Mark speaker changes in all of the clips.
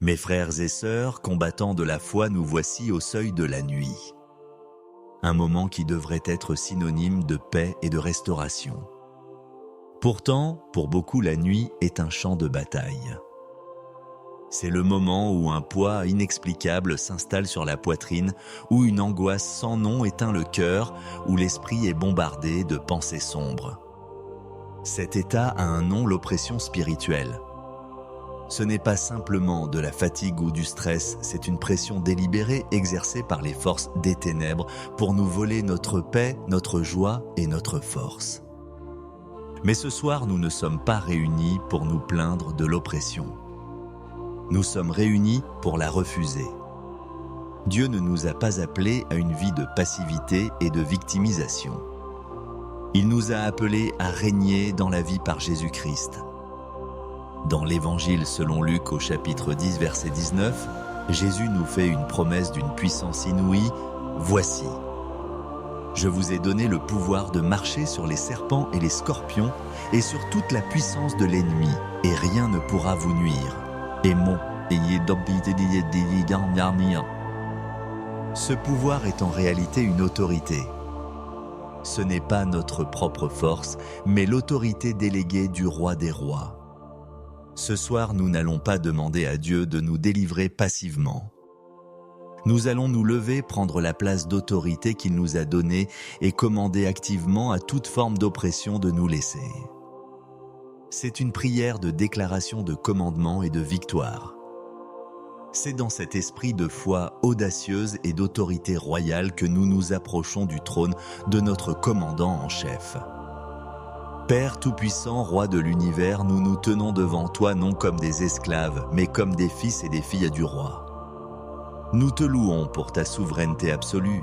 Speaker 1: Mes frères et sœurs, combattants de la foi, nous voici au seuil de la nuit. Un moment qui devrait être synonyme de paix et de restauration. Pourtant, pour beaucoup, la nuit est un champ de bataille. C'est le moment où un poids inexplicable s'installe sur la poitrine, où une angoisse sans nom éteint le cœur, où l'esprit est bombardé de pensées sombres. Cet état a un nom, l'oppression spirituelle. Ce n'est pas simplement de la fatigue ou du stress, c'est une pression délibérée exercée par les forces des ténèbres pour nous voler notre paix, notre joie et notre force. Mais ce soir, nous ne sommes pas réunis pour nous plaindre de l'oppression. Nous sommes réunis pour la refuser. Dieu ne nous a pas appelés à une vie de passivité et de victimisation. Il nous a appelés à régner dans la vie par Jésus-Christ. Dans l'Évangile selon Luc au chapitre 10, verset 19, Jésus nous fait une promesse d'une puissance inouïe. « Voici, je vous ai donné le pouvoir de marcher sur les serpents et les scorpions et sur toute la puissance de l'ennemi, et rien ne pourra vous nuire. Et mon Ce pouvoir est en réalité une autorité. Ce n'est pas notre propre force, mais l'autorité déléguée du roi des rois. Ce soir, nous n'allons pas demander à Dieu de nous délivrer passivement. Nous allons nous lever, prendre la place d'autorité qu'il nous a donnée et commander activement à toute forme d'oppression de nous laisser. C'est une prière de déclaration de commandement et de victoire. C'est dans cet esprit de foi audacieuse et d'autorité royale que nous nous approchons du trône de notre commandant en chef. Père Tout-Puissant, Roi de l'univers, nous nous tenons devant toi non comme des esclaves, mais comme des fils et des filles du roi. Nous te louons pour ta souveraineté absolue.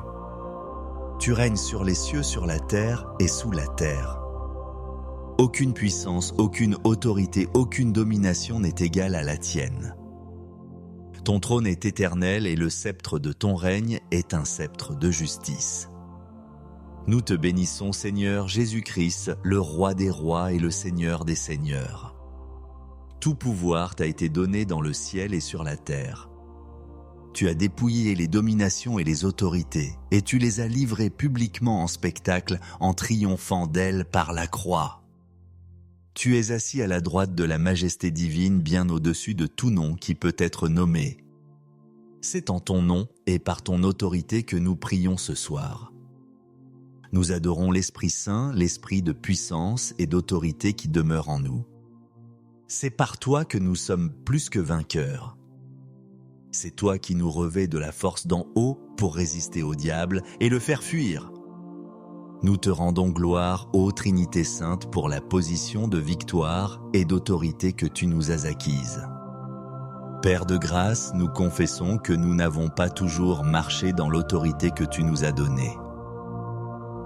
Speaker 1: Tu règnes sur les cieux, sur la terre et sous la terre. Aucune puissance, aucune autorité, aucune domination n'est égale à la tienne. Ton trône est éternel et le sceptre de ton règne est un sceptre de justice. Nous te bénissons, Seigneur Jésus-Christ, le Roi des rois et le Seigneur des seigneurs. Tout pouvoir t'a été donné dans le ciel et sur la terre. Tu as dépouillé les dominations et les autorités, et tu les as livrées publiquement en spectacle en triomphant d'elles par la croix. Tu es assis à la droite de la majesté divine, bien au-dessus de tout nom qui peut être nommé. C'est en ton nom et par ton autorité que nous prions ce soir. Nous adorons l'Esprit Saint, l'Esprit de puissance et d'autorité qui demeure en nous. C'est par toi que nous sommes plus que vainqueurs. C'est toi qui nous revêts de la force d'en haut pour résister au diable et le faire fuir. Nous te rendons gloire, ô Trinité Sainte, pour la position de victoire et d'autorité que tu nous as acquise. Père de grâce, nous confessons que nous n'avons pas toujours marché dans l'autorité que tu nous as donnée.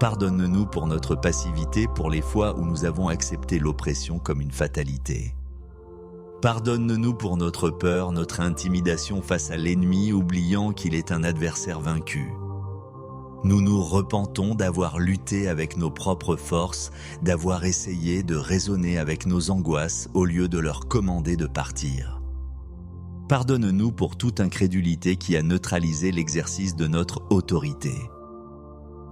Speaker 1: Pardonne-nous pour notre passivité, pour les fois où nous avons accepté l'oppression comme une fatalité. Pardonne-nous pour notre peur, notre intimidation face à l'ennemi, oubliant qu'il est un adversaire vaincu. Nous nous repentons d'avoir lutté avec nos propres forces, d'avoir essayé de raisonner avec nos angoisses au lieu de leur commander de partir. Pardonne-nous pour toute incrédulité qui a neutralisé l'exercice de notre autorité.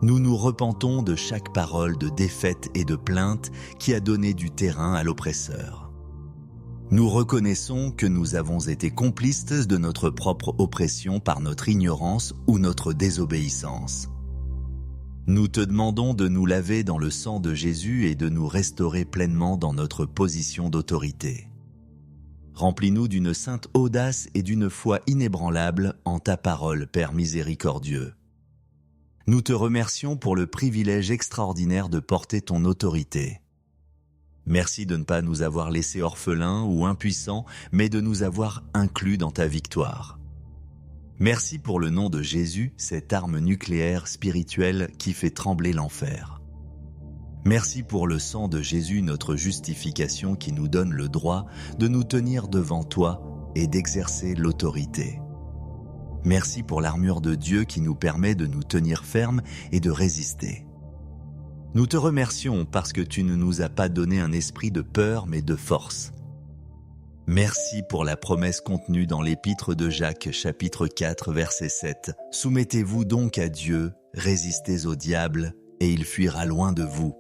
Speaker 1: Nous nous repentons de chaque parole de défaite et de plainte qui a donné du terrain à l'oppresseur. Nous reconnaissons que nous avons été complices de notre propre oppression par notre ignorance ou notre désobéissance. Nous te demandons de nous laver dans le sang de Jésus et de nous restaurer pleinement dans notre position d'autorité. Remplis-nous d'une sainte audace et d'une foi inébranlable en ta parole, Père miséricordieux. Nous te remercions pour le privilège extraordinaire de porter ton autorité. Merci de ne pas nous avoir laissés orphelins ou impuissants, mais de nous avoir inclus dans ta victoire. Merci pour le nom de Jésus, cette arme nucléaire spirituelle qui fait trembler l'enfer. Merci pour le sang de Jésus, notre justification qui nous donne le droit de nous tenir devant toi et d'exercer l'autorité. Merci pour l'armure de Dieu qui nous permet de nous tenir fermes et de résister. Nous te remercions parce que tu ne nous as pas donné un esprit de peur mais de force. Merci pour la promesse contenue dans l'épître de Jacques, chapitre 4, verset 7. Soumettez-vous donc à Dieu, résistez au diable, et il fuira loin de vous.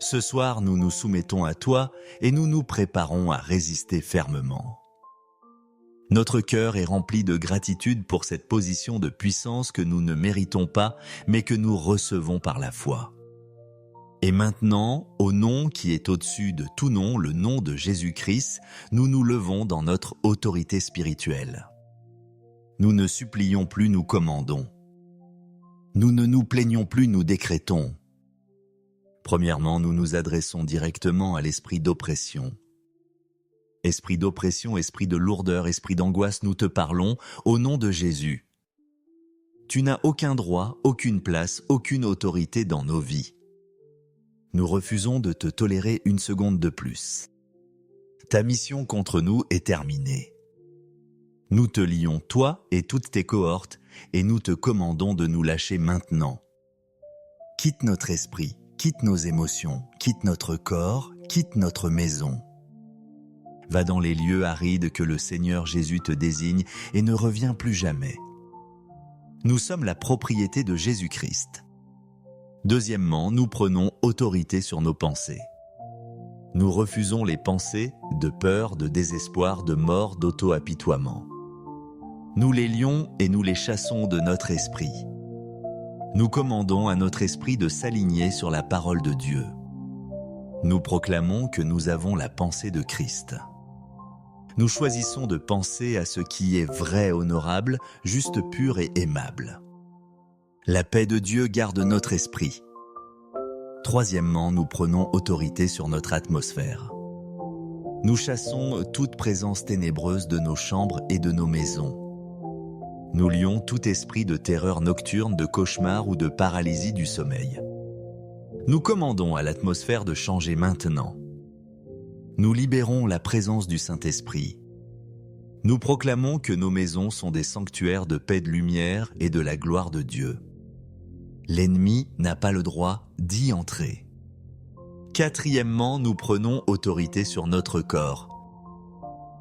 Speaker 1: Ce soir, nous nous soumettons à toi et nous nous préparons à résister fermement. Notre cœur est rempli de gratitude pour cette position de puissance que nous ne méritons pas, mais que nous recevons par la foi. Et maintenant, au nom qui est au-dessus de tout nom, le nom de Jésus-Christ, nous nous levons dans notre autorité spirituelle. Nous ne supplions plus, nous commandons. Nous ne nous plaignons plus, nous décrétons. Premièrement, nous nous adressons directement à l'esprit d'oppression. Esprit d'oppression, esprit de lourdeur, esprit d'angoisse, nous te parlons au nom de Jésus. Tu n'as aucun droit, aucune place, aucune autorité dans nos vies. Nous refusons de te tolérer une seconde de plus. Ta mission contre nous est terminée. Nous te lions, toi et toutes tes cohortes, et nous te commandons de nous lâcher maintenant. Quitte notre esprit, quitte nos émotions, quitte notre corps, quitte notre maison. Va dans les lieux arides que le Seigneur Jésus te désigne et ne reviens plus jamais. Nous sommes la propriété de Jésus-Christ. Deuxièmement, nous prenons autorité sur nos pensées. Nous refusons les pensées de peur, de désespoir, de mort, d'auto-apitoiement. Nous les lions et nous les chassons de notre esprit. Nous commandons à notre esprit de s'aligner sur la parole de Dieu. Nous proclamons que nous avons la pensée de Christ. Nous choisissons de penser à ce qui est vrai, honorable, juste, pur et aimable. La paix de Dieu garde notre esprit. Troisièmement, nous prenons autorité sur notre atmosphère. Nous chassons toute présence ténébreuse de nos chambres et de nos maisons. Nous lions tout esprit de terreur nocturne, de cauchemar ou de paralysie du sommeil. Nous commandons à l'atmosphère de changer maintenant. Nous libérons la présence du Saint-Esprit. Nous proclamons que nos maisons sont des sanctuaires de paix, de lumière et de la gloire de Dieu. L'ennemi n'a pas le droit d'y entrer. Quatrièmement, nous prenons autorité sur notre corps.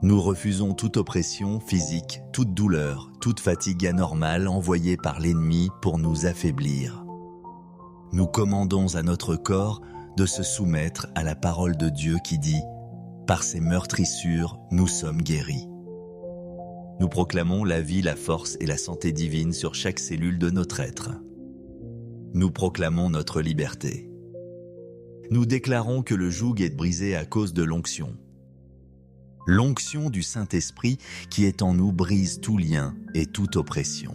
Speaker 1: Nous refusons toute oppression physique, toute douleur, toute fatigue anormale envoyée par l'ennemi pour nous affaiblir. Nous commandons à notre corps de se soumettre à la parole de Dieu qui dit « Par ses meurtrissures, nous sommes guéris ». Nous proclamons la vie, la force et la santé divine sur chaque cellule de notre être. Nous proclamons notre liberté. Nous déclarons que le joug est brisé à cause de l'onction. L'onction du Saint-Esprit qui est en nous brise tout lien et toute oppression.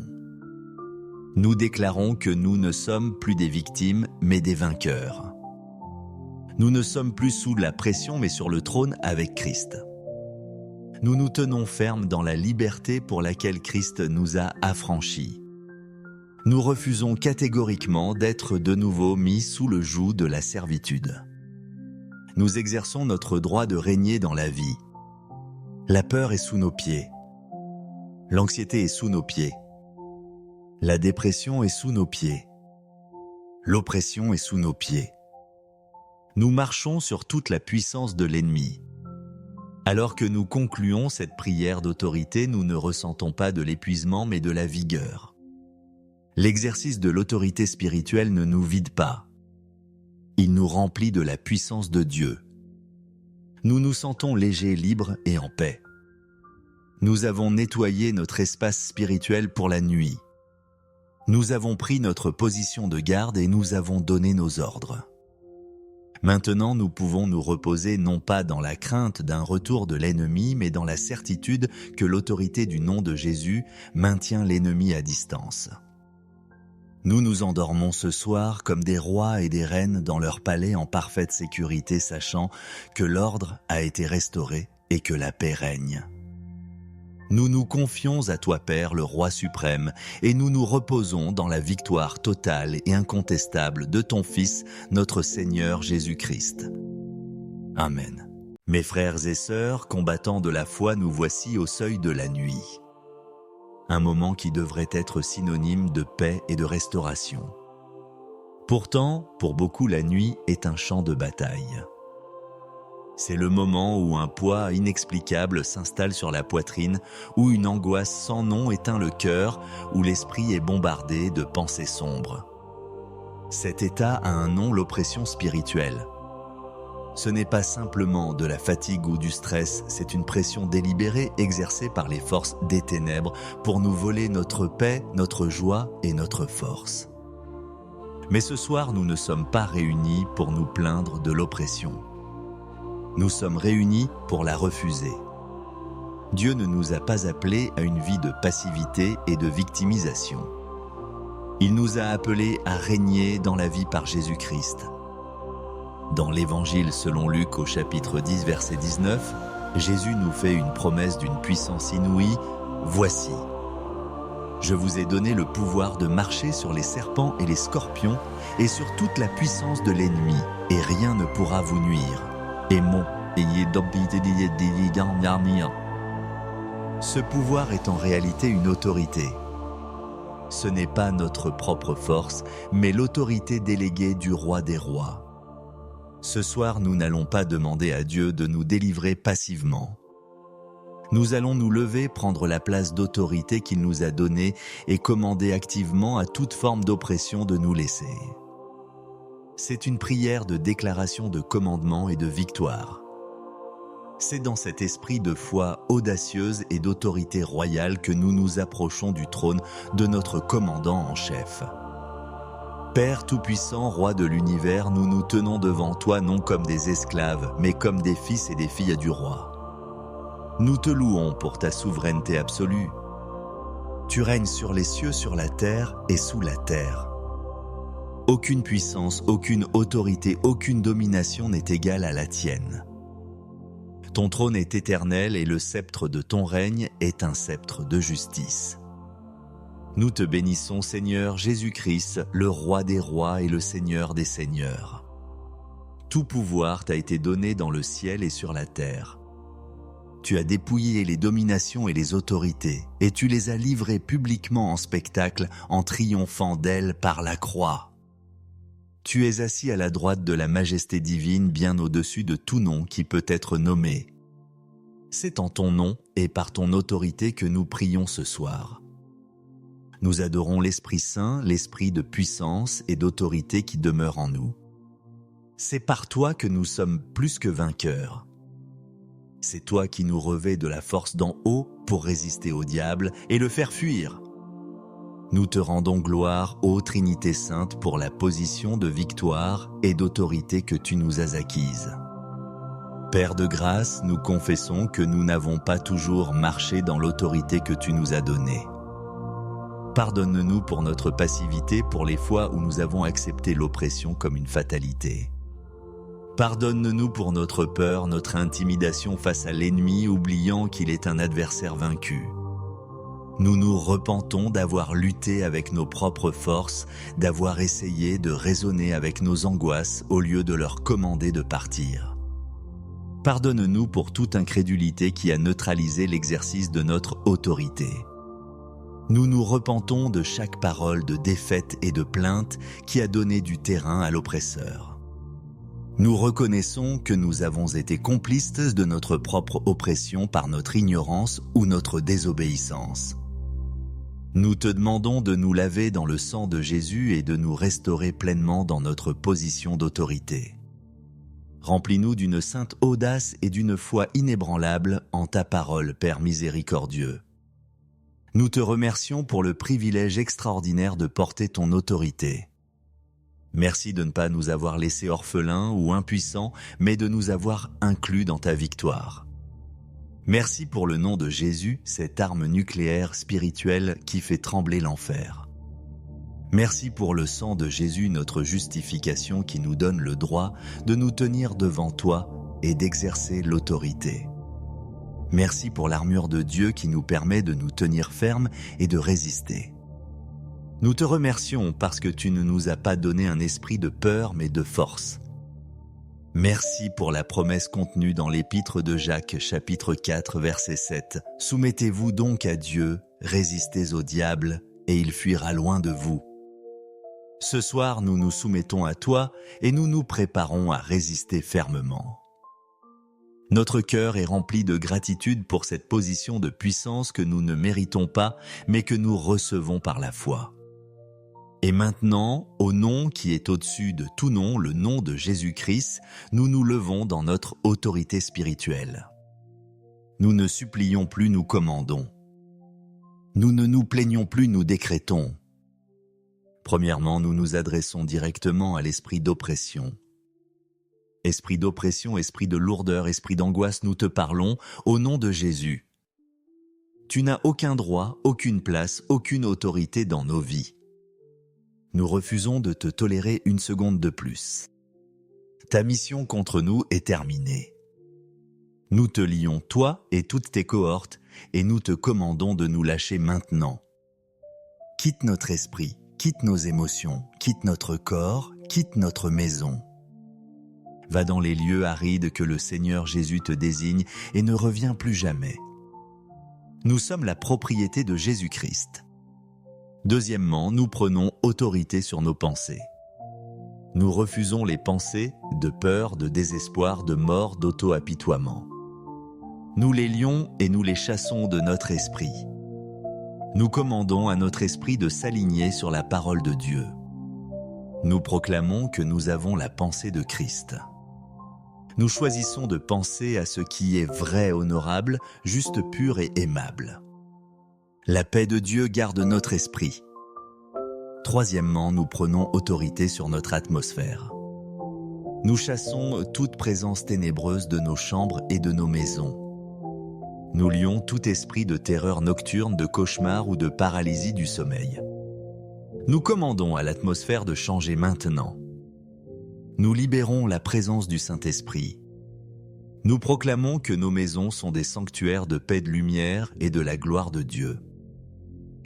Speaker 1: Nous déclarons que nous ne sommes plus des victimes, mais des vainqueurs. Nous ne sommes plus sous la pression, mais sur le trône avec Christ. Nous nous tenons fermes dans la liberté pour laquelle Christ nous a affranchis. Nous refusons catégoriquement d'être de nouveau mis sous le joug de la servitude. Nous exerçons notre droit de régner dans la vie. La peur est sous nos pieds. L'anxiété est sous nos pieds. La dépression est sous nos pieds. L'oppression est sous nos pieds. Nous marchons sur toute la puissance de l'ennemi. Alors que nous concluons cette prière d'autorité, nous ne ressentons pas de l'épuisement mais de la vigueur. L'exercice de l'autorité spirituelle ne nous vide pas. Il nous remplit de la puissance de Dieu. Nous nous sentons légers, libres et en paix. Nous avons nettoyé notre espace spirituel pour la nuit. Nous avons pris notre position de garde et nous avons donné nos ordres. Maintenant, nous pouvons nous reposer non pas dans la crainte d'un retour de l'ennemi, mais dans la certitude que l'autorité du nom de Jésus maintient l'ennemi à distance. Nous nous endormons ce soir comme des rois et des reines dans leur palais en parfaite sécurité, sachant que l'ordre a été restauré et que la paix règne. Nous nous confions à toi, Père, le Roi suprême, et nous nous reposons dans la victoire totale et incontestable de ton Fils, notre Seigneur Jésus-Christ. Amen. Mes frères et sœurs, combattants de la foi, nous voici au seuil de la nuit. Un moment qui devrait être synonyme de paix et de restauration. Pourtant, pour beaucoup, la nuit est un champ de bataille. C'est le moment où un poids inexplicable s'installe sur la poitrine, où une angoisse sans nom éteint le cœur, où l'esprit est bombardé de pensées sombres. Cet état a un nom, l'oppression spirituelle. Ce n'est pas simplement de la fatigue ou du stress, c'est une pression délibérée exercée par les forces des ténèbres pour nous voler notre paix, notre joie et notre force. Mais ce soir, nous ne sommes pas réunis pour nous plaindre de l'oppression. Nous sommes réunis pour la refuser. Dieu ne nous a pas appelés à une vie de passivité et de victimisation. Il nous a appelés à régner dans la vie par Jésus-Christ. Dans l'Évangile selon Luc au chapitre 10, verset 19, Jésus nous fait une promesse d'une puissance inouïe. « Voici, je vous ai donné le pouvoir de marcher sur les serpents et les scorpions et sur toute la puissance de l'ennemi, et rien ne pourra vous nuire. Et mon Ce pouvoir est en réalité une autorité. Ce n'est pas notre propre force, mais l'autorité déléguée du roi des rois. Ce soir, nous n'allons pas demander à Dieu de nous délivrer passivement. Nous allons nous lever, prendre la place d'autorité qu'il nous a donnée et commander activement à toute forme d'oppression de nous laisser. C'est une prière de déclaration de commandement et de victoire. C'est dans cet esprit de foi audacieuse et d'autorité royale que nous nous approchons du trône de notre commandant en chef. Père Tout-Puissant, Roi de l'univers, nous nous tenons devant toi non comme des esclaves, mais comme des fils et des filles du roi. Nous te louons pour ta souveraineté absolue. Tu règnes sur les cieux, sur la terre et sous la terre. Aucune puissance, aucune autorité, aucune domination n'est égale à la tienne. Ton trône est éternel et le sceptre de ton règne est un sceptre de justice. Nous te bénissons, Seigneur Jésus-Christ, le Roi des rois et le Seigneur des seigneurs. Tout pouvoir t'a été donné dans le ciel et sur la terre. Tu as dépouillé les dominations et les autorités, et tu les as livrées publiquement en spectacle en triomphant d'elles par la croix. Tu es assis à la droite de la majesté divine, bien au-dessus de tout nom qui peut être nommé. C'est en ton nom et par ton autorité que nous prions ce soir. Nous adorons l'Esprit Saint, l'Esprit de puissance et d'autorité qui demeure en nous. C'est par toi que nous sommes plus que vainqueurs. C'est toi qui nous revêts de la force d'en haut pour résister au diable et le faire fuir. Nous te rendons gloire, ô Trinité Sainte, pour la position de victoire et d'autorité que tu nous as acquise. Père de grâce, nous confessons que nous n'avons pas toujours marché dans l'autorité que tu nous as donnée. Pardonne-nous pour notre passivité, pour les fois où nous avons accepté l'oppression comme une fatalité. Pardonne-nous pour notre peur, notre intimidation face à l'ennemi, oubliant qu'il est un adversaire vaincu. Nous nous repentons d'avoir lutté avec nos propres forces, d'avoir essayé de raisonner avec nos angoisses au lieu de leur commander de partir. Pardonne-nous pour toute incrédulité qui a neutralisé l'exercice de notre autorité. Nous nous repentons de chaque parole de défaite et de plainte qui a donné du terrain à l'oppresseur. Nous reconnaissons que nous avons été complices de notre propre oppression par notre ignorance ou notre désobéissance. Nous te demandons de nous laver dans le sang de Jésus et de nous restaurer pleinement dans notre position d'autorité. Remplis-nous d'une sainte audace et d'une foi inébranlable en ta parole, Père miséricordieux. Nous te remercions pour le privilège extraordinaire de porter ton autorité. Merci de ne pas nous avoir laissés orphelins ou impuissants, mais de nous avoir inclus dans ta victoire. Merci pour le nom de Jésus, cette arme nucléaire spirituelle qui fait trembler l'enfer. Merci pour le sang de Jésus, notre justification qui nous donne le droit de nous tenir devant toi et d'exercer l'autorité. Merci pour l'armure de Dieu qui nous permet de nous tenir fermes et de résister. Nous te remercions parce que tu ne nous as pas donné un esprit de peur mais de force. Merci pour la promesse contenue dans l'épître de Jacques, chapitre 4, verset 7. Soumettez-vous donc à Dieu, résistez au diable, et il fuira loin de vous. Ce soir, nous nous soumettons à toi et nous nous préparons à résister fermement. Notre cœur est rempli de gratitude pour cette position de puissance que nous ne méritons pas, mais que nous recevons par la foi. Et maintenant, au nom qui est au-dessus de tout nom, le nom de Jésus-Christ, nous nous levons dans notre autorité spirituelle. Nous ne supplions plus, nous commandons. Nous ne nous plaignons plus, nous décrétons. Premièrement, nous nous adressons directement à l'esprit d'oppression. Esprit d'oppression, esprit de lourdeur, esprit d'angoisse, nous te parlons au nom de Jésus. Tu n'as aucun droit, aucune place, aucune autorité dans nos vies. Nous refusons de te tolérer une seconde de plus. Ta mission contre nous est terminée. Nous te lions, toi et toutes tes cohortes, et nous te commandons de nous lâcher maintenant. Quitte notre esprit, quitte nos émotions, quitte notre corps, quitte notre maison. Va dans les lieux arides que le Seigneur Jésus te désigne et ne reviens plus jamais. Nous sommes la propriété de Jésus-Christ. Deuxièmement, nous prenons autorité sur nos pensées. Nous refusons les pensées de peur, de désespoir, de mort, d'auto-apitoiement. Nous les lions et nous les chassons de notre esprit. Nous commandons à notre esprit de s'aligner sur la parole de Dieu. Nous proclamons que nous avons la pensée de Christ. Nous choisissons de penser à ce qui est vrai, honorable, juste, pur et aimable. La paix de Dieu garde notre esprit. Troisièmement, nous prenons autorité sur notre atmosphère. Nous chassons toute présence ténébreuse de nos chambres et de nos maisons. Nous lions tout esprit de terreur nocturne, de cauchemar ou de paralysie du sommeil. Nous commandons à l'atmosphère de changer maintenant. Nous libérons la présence du Saint-Esprit. Nous proclamons que nos maisons sont des sanctuaires de paix, de lumière et de la gloire de Dieu.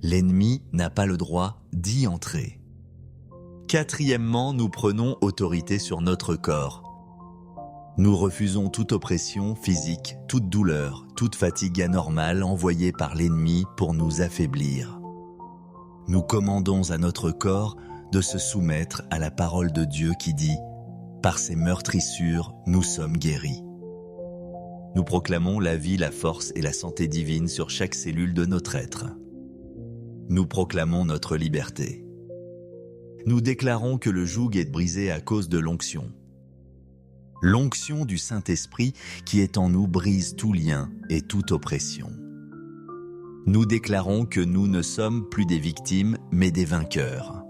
Speaker 1: L'ennemi n'a pas le droit d'y entrer. Quatrièmement, nous prenons autorité sur notre corps. Nous refusons toute oppression physique, toute douleur, toute fatigue anormale envoyée par l'ennemi pour nous affaiblir. Nous commandons à notre corps de se soumettre à la parole de Dieu qui dit « Par ses meurtrissures, nous sommes guéris ». Nous proclamons la vie, la force et la santé divine sur chaque cellule de notre être. Nous proclamons notre liberté. Nous déclarons que le joug est brisé à cause de l'onction. L'onction du Saint-Esprit qui est en nous brise tout lien et toute oppression. Nous déclarons que nous ne sommes plus des victimes, mais des vainqueurs.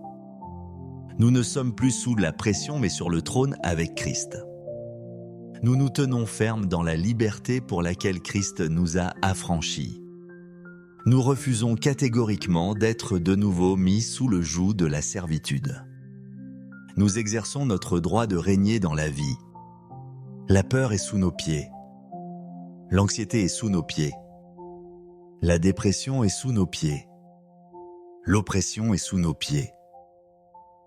Speaker 1: Nous ne sommes plus sous la pression, mais sur le trône avec Christ. Nous nous tenons fermes dans la liberté pour laquelle Christ nous a affranchis. Nous refusons catégoriquement d'être de nouveau mis sous le joug de la servitude. Nous exerçons notre droit de régner dans la vie. La peur est sous nos pieds. L'anxiété est sous nos pieds. La dépression est sous nos pieds. L'oppression est sous nos pieds.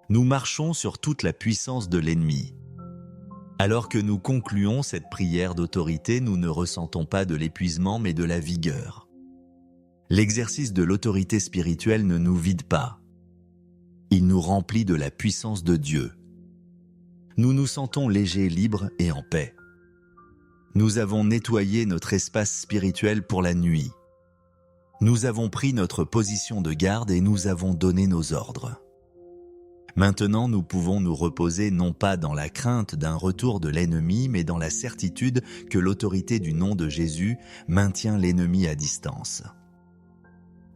Speaker 1: Nous marchons sur toute la puissance de l'ennemi. Alors que nous concluons cette prière d'autorité, nous ne ressentons pas de l'épuisement mais de la vigueur. L'exercice de l'autorité spirituelle ne nous vide pas. Il nous remplit de la puissance de Dieu. Nous nous sentons légers, libres et en paix. Nous avons nettoyé notre espace spirituel pour la nuit. Nous avons pris notre position de garde et nous avons donné nos ordres. Maintenant, nous pouvons nous reposer non pas dans la crainte d'un retour de l'ennemi, mais dans la certitude que l'autorité du nom de Jésus maintient l'ennemi à distance.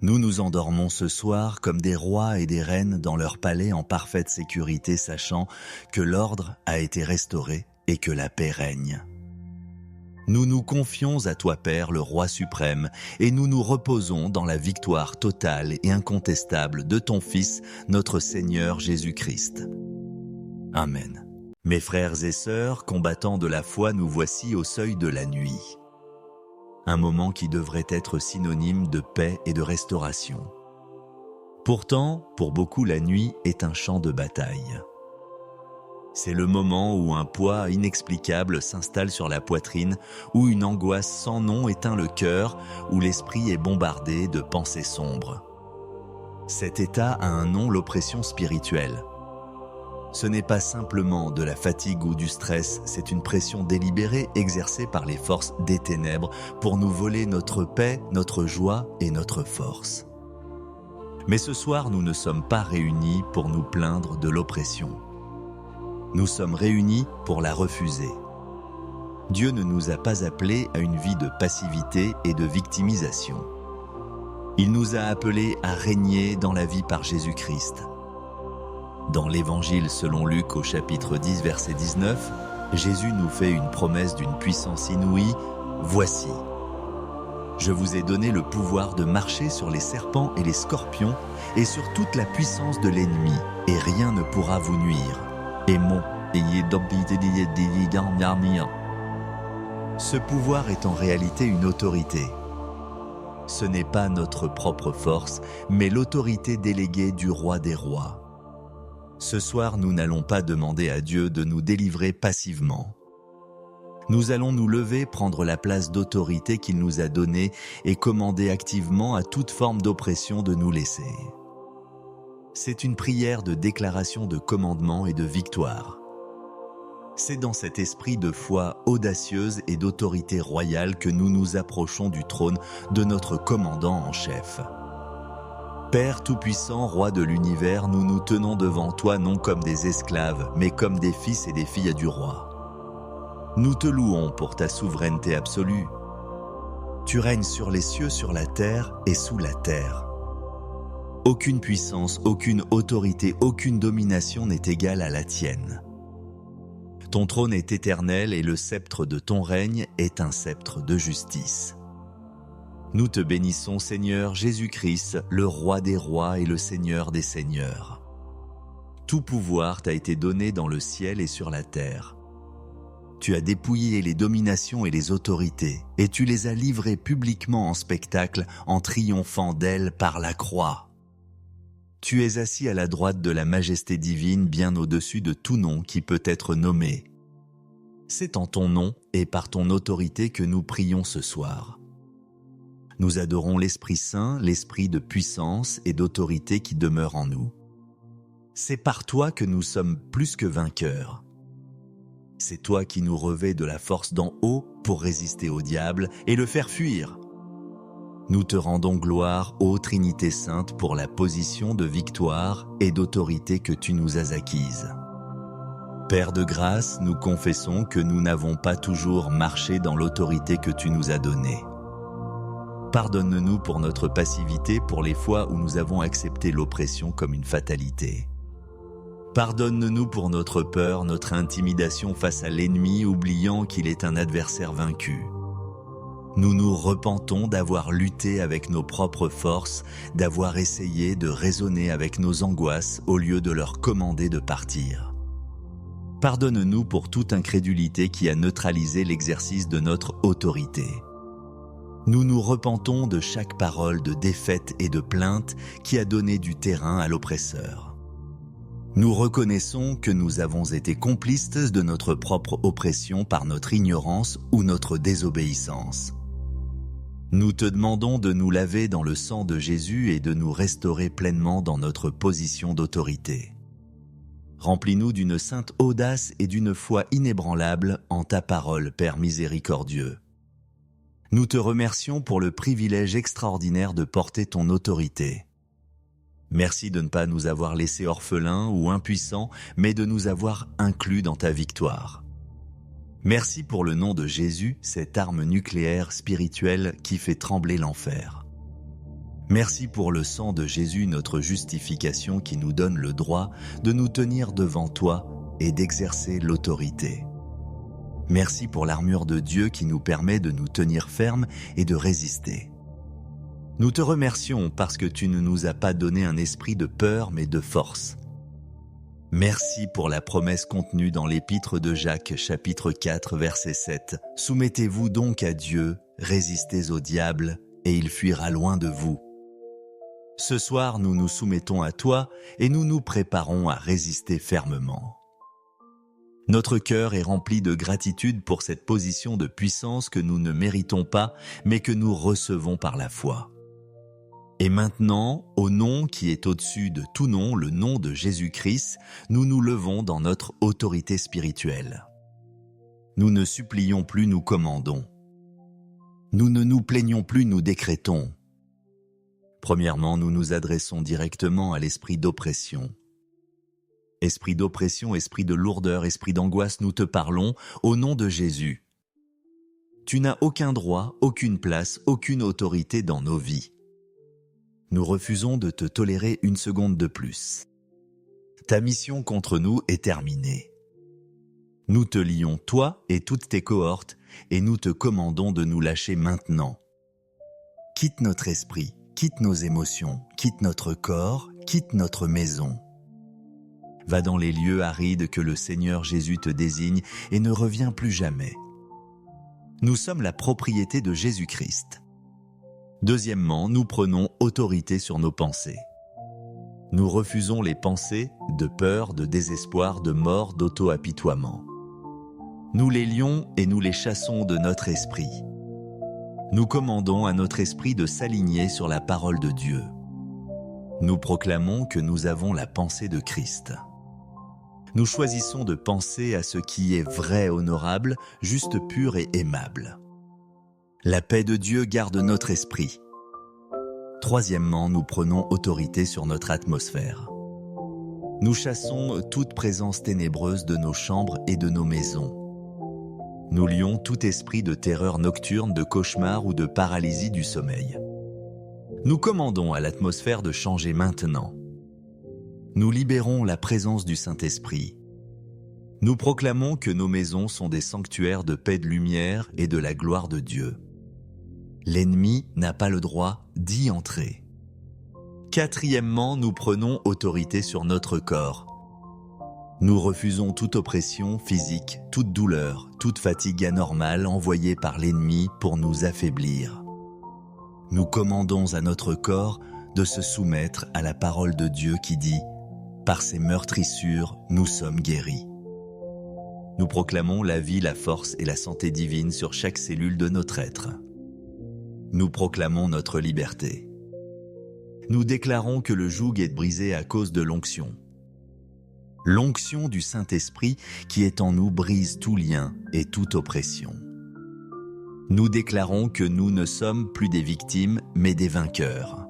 Speaker 1: Nous nous endormons ce soir comme des rois et des reines dans leur palais en parfaite sécurité, sachant que l'ordre a été restauré et que la paix règne. Nous nous confions à toi, Père, le Roi suprême, et nous nous reposons dans la victoire totale et incontestable de ton Fils, notre Seigneur Jésus-Christ. Amen. Mes frères et sœurs, combattants de la foi, nous voici au seuil de la nuit. Un moment qui devrait être synonyme de paix et de restauration. Pourtant, pour beaucoup, la nuit est un champ de bataille. C'est le moment où un poids inexplicable s'installe sur la poitrine, où une angoisse sans nom éteint le cœur, où l'esprit est bombardé de pensées sombres. Cet état a un nom, l'oppression spirituelle. Ce n'est pas simplement de la fatigue ou du stress, c'est une pression délibérée exercée par les forces des ténèbres pour nous voler notre paix, notre joie et notre force. Mais ce soir, nous ne sommes pas réunis pour nous plaindre de l'oppression. Nous sommes réunis pour la refuser. Dieu ne nous a pas appelés à une vie de passivité et de victimisation. Il nous a appelés à régner dans la vie par Jésus-Christ. Dans l'Évangile selon Luc au chapitre 10, verset 19, Jésus nous fait une promesse d'une puissance inouïe. « Voici, je vous ai donné le pouvoir de marcher sur les serpents et les scorpions et sur toute la puissance de l'ennemi, et rien ne pourra vous nuire. Et ce pouvoir est en réalité une autorité. Ce n'est pas notre propre force, mais l'autorité déléguée du roi des rois. Ce soir, nous n'allons pas demander à Dieu de nous délivrer passivement. Nous allons nous lever, prendre la place d'autorité qu'il nous a donnée et commander activement à toute forme d'oppression de nous laisser. C'est une prière de déclaration de commandement et de victoire. C'est dans cet esprit de foi audacieuse et d'autorité royale que nous nous approchons du trône de notre commandant en chef. Père Tout-Puissant, Roi de l'univers, nous nous tenons devant toi non comme des esclaves, mais comme des fils et des filles du roi. Nous te louons pour ta souveraineté absolue. Tu règnes sur les cieux, sur la terre et sous la terre. Aucune puissance, aucune autorité, aucune domination n'est égale à la tienne. Ton trône est éternel et le sceptre de ton règne est un sceptre de justice. Nous te bénissons, Seigneur Jésus-Christ, le Roi des rois et le Seigneur des seigneurs. Tout pouvoir t'a été donné dans le ciel et sur la terre. Tu as dépouillé les dominations et les autorités, et tu les as livrées publiquement en spectacle en triomphant d'elles par la croix. Tu es assis à la droite de la majesté divine, bien au-dessus de tout nom qui peut être nommé. C'est en ton nom et par ton autorité que nous prions ce soir. Nous adorons l'Esprit Saint, l'Esprit de puissance et d'autorité qui demeure en nous. C'est par toi que nous sommes plus que vainqueurs. C'est toi qui nous revêts de la force d'en haut pour résister au diable et le faire fuir. Nous te rendons gloire, ô Trinité Sainte, pour la position de victoire et d'autorité que tu nous as acquise. Père de grâce, nous confessons que nous n'avons pas toujours marché dans l'autorité que tu nous as donnée. Pardonne-nous pour notre passivité, pour les fois où nous avons accepté l'oppression comme une fatalité. Pardonne-nous pour notre peur, notre intimidation face à l'ennemi, oubliant qu'il est un adversaire vaincu. Nous nous repentons d'avoir lutté avec nos propres forces, d'avoir essayé de raisonner avec nos angoisses au lieu de leur commander de partir. Pardonne-nous pour toute incrédulité qui a neutralisé l'exercice de notre autorité. Nous nous repentons de chaque parole de défaite et de plainte qui a donné du terrain à l'oppresseur. Nous reconnaissons que nous avons été complices de notre propre oppression par notre ignorance ou notre désobéissance. Nous te demandons de nous laver dans le sang de Jésus et de nous restaurer pleinement dans notre position d'autorité. Remplis-nous d'une sainte audace et d'une foi inébranlable en ta parole, Père miséricordieux. Nous te remercions pour le privilège extraordinaire de porter ton autorité. Merci de ne pas nous avoir laissés orphelins ou impuissants, mais de nous avoir inclus dans ta victoire. Merci pour le nom de Jésus, cette arme nucléaire spirituelle qui fait trembler l'enfer. Merci pour le sang de Jésus, notre justification qui nous donne le droit de nous tenir devant toi et d'exercer l'autorité. Merci pour l'armure de Dieu qui nous permet de nous tenir fermes et de résister. Nous te remercions parce que tu ne nous as pas donné un esprit de peur mais de force. Merci pour la promesse contenue dans l'épître de Jacques, chapitre 4, verset 7. Soumettez-vous donc à Dieu, résistez au diable, et il fuira loin de vous. Ce soir, nous nous soumettons à toi et nous nous préparons à résister fermement. Notre cœur est rempli de gratitude pour cette position de puissance que nous ne méritons pas, mais que nous recevons par la foi. Et maintenant, au nom qui est au-dessus de tout nom, le nom de Jésus-Christ, nous nous levons dans notre autorité spirituelle. Nous ne supplions plus, nous commandons. Nous ne nous plaignons plus, nous décrétons. Premièrement, nous nous adressons directement à l'esprit d'oppression. Esprit d'oppression, esprit de lourdeur, esprit d'angoisse, nous te parlons au nom de Jésus. Tu n'as aucun droit, aucune place, aucune autorité dans nos vies. Nous refusons de te tolérer une seconde de plus. Ta mission contre nous est terminée. Nous te lions, toi et toutes tes cohortes, et nous te commandons de nous lâcher maintenant. Quitte notre esprit, quitte nos émotions, quitte notre corps, quitte notre maison. Va dans les lieux arides que le Seigneur Jésus te désigne et ne reviens plus jamais. Nous sommes la propriété de Jésus-Christ. Deuxièmement, nous prenons autorité sur nos pensées. Nous refusons les pensées de peur, de désespoir, de mort, d'auto-apitoiement. Nous les lions et nous les chassons de notre esprit. Nous commandons à notre esprit de s'aligner sur la parole de Dieu. Nous proclamons que nous avons la pensée de Christ. Nous choisissons de penser à ce qui est vrai, honorable, juste, pur et aimable. La paix de Dieu garde notre esprit. Troisièmement, nous prenons autorité sur notre atmosphère. Nous chassons toute présence ténébreuse de nos chambres et de nos maisons. Nous lions tout esprit de terreur nocturne, de cauchemar ou de paralysie du sommeil. Nous commandons à l'atmosphère de changer maintenant. Nous libérons la présence du Saint-Esprit. Nous proclamons que nos maisons sont des sanctuaires de paix, de lumière et de la gloire de Dieu. L'ennemi n'a pas le droit d'y entrer. Quatrièmement, nous prenons autorité sur notre corps. Nous refusons toute oppression physique, toute douleur, toute fatigue anormale envoyée par l'ennemi pour nous affaiblir. Nous commandons à notre corps de se soumettre à la parole de Dieu qui dit « Par ses meurtrissures, nous sommes guéris ». Nous proclamons la vie, la force et la santé divine sur chaque cellule de notre être. Nous proclamons notre liberté. Nous déclarons que le joug est brisé à cause de l'onction. L'onction du Saint-Esprit qui est en nous brise tout lien et toute oppression. Nous déclarons que nous ne sommes plus des victimes, mais des vainqueurs.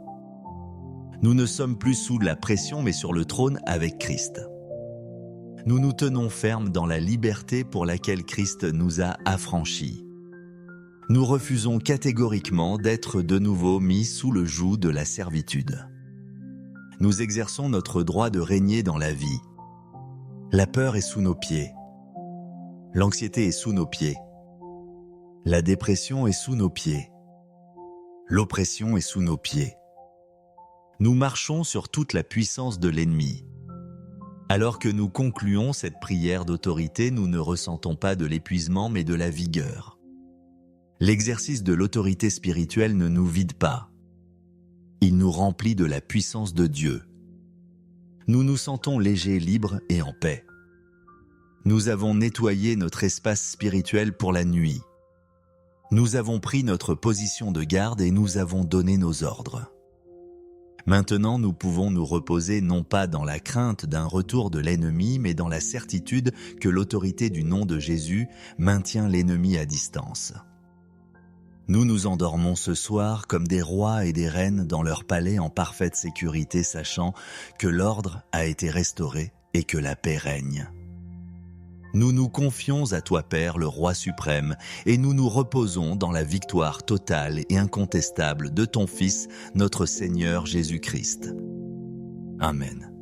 Speaker 1: Nous ne sommes plus sous la pression, mais sur le trône avec Christ. Nous nous tenons fermes dans la liberté pour laquelle Christ nous a affranchis. Nous refusons catégoriquement d'être de nouveau mis sous le joug de la servitude. Nous exerçons notre droit de régner dans la vie. La peur est sous nos pieds. L'anxiété est sous nos pieds. La dépression est sous nos pieds. L'oppression est sous nos pieds. Nous marchons sur toute la puissance de l'ennemi. Alors que nous concluons cette prière d'autorité, nous ne ressentons pas de l'épuisement mais de la vigueur. L'exercice de l'autorité spirituelle ne nous vide pas. Il nous remplit de la puissance de Dieu. Nous nous sentons légers, libres et en paix. Nous avons nettoyé notre espace spirituel pour la nuit. Nous avons pris notre position de garde et nous avons donné nos ordres. Maintenant, nous pouvons nous reposer non pas dans la crainte d'un retour de l'ennemi, mais dans la certitude que l'autorité du nom de Jésus maintient l'ennemi à distance. Nous nous endormons ce soir comme des rois et des reines dans leur palais en parfaite sécurité, sachant que l'ordre a été restauré et que la paix règne. Nous nous confions à toi, Père, le Roi suprême, et nous nous reposons dans la victoire totale et incontestable de ton Fils, notre Seigneur Jésus-Christ. Amen.